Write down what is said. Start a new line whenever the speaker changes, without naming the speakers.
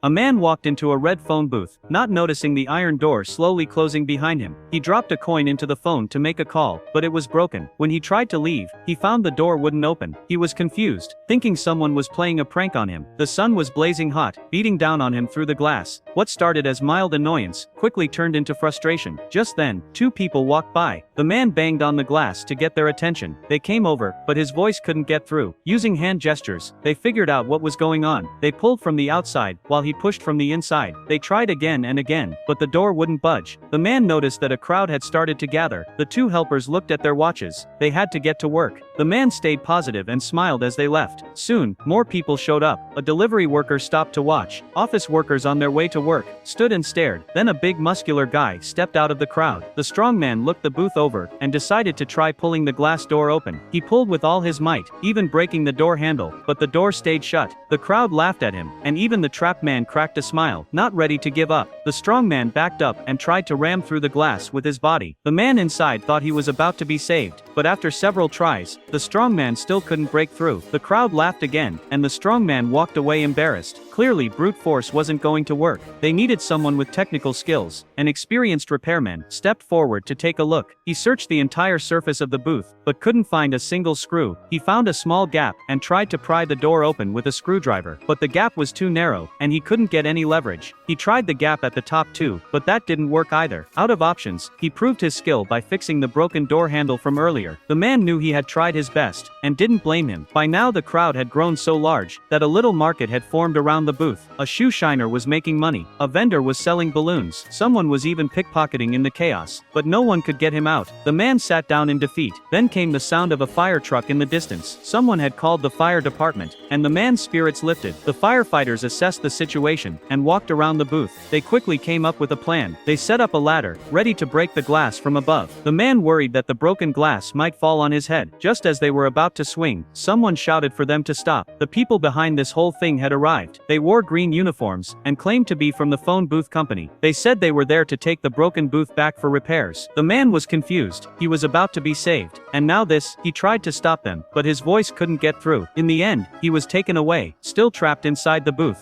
A man walked into a red phone booth, not noticing the iron door slowly closing behind him. He dropped a coin into the phone to make a call, but it was broken. When he tried to leave, he found the door wouldn't open. He was confused, thinking someone was playing a prank on him. The sun was blazing hot, beating down on him through the glass. What started as mild annoyance quickly turned into frustration. Just then, two people walked by. The man banged on the glass to get their attention. They came over, but his voice couldn't get through. Using hand gestures, they figured out what was going on. They pulled from the outside, while he pushed from the inside. They tried again and again, but the door wouldn't budge. The man noticed that a crowd had started to gather. The two helpers looked at their watches. They had to get to work. The man stayed positive and smiled as they left. Soon, more people showed up. A delivery worker stopped to watch. Office workers on their way to work stood and stared. Then a big muscular guy stepped out of the crowd. The strong man looked the booth over and decided to try pulling the glass door open. He pulled with all his might, even breaking the door handle, but the door stayed shut. The crowd laughed at him, and even the trapped man cracked a smile, not ready to give up. The strong man backed up and tried to ram through the glass with his body. The man inside thought he was about to be saved, but after several tries, the strong man still couldn't break through. The crowd laughed again, and the strong man walked away embarrassed. Clearly, brute force wasn't going to work. They needed someone with technical skills. An experienced repairman stepped forward to take a look. He searched the entire surface of the booth, but couldn't find a single screw. He found a small gap and tried to pry the door open with a screwdriver, but the gap was too narrow, and he couldn't get any leverage. He tried the gap at the top too, but that didn't work either. Out of options, he proved his skill by fixing the broken door handle from earlier. The man knew he had tried his best, and didn't blame him. By now the crowd had grown so large, that a little market had formed around the booth. A shoe shiner was making money. A vendor was selling balloons. Someone was even pickpocketing in the chaos, but no one could get him out. The man sat down in defeat. Then came the sound of a fire truck in the distance. Someone had called the fire department, and the man's spirits lifted. The firefighters assessed the situation, and walked around the booth. They quickly came up with a plan. They set up a ladder, ready to break the glass from above. The man worried that the broken glass might fall on his head. Just as they were about to swing, someone shouted for them to stop. The people behind this whole thing had arrived. They wore green uniforms, and claimed to be from the phone booth company. They said they were there to take the broken booth back for repairs. The man was confused. He was about to be saved. And now this, he tried to stop them, but his voice couldn't get through. In the end, he was taken away, still trapped inside the booth.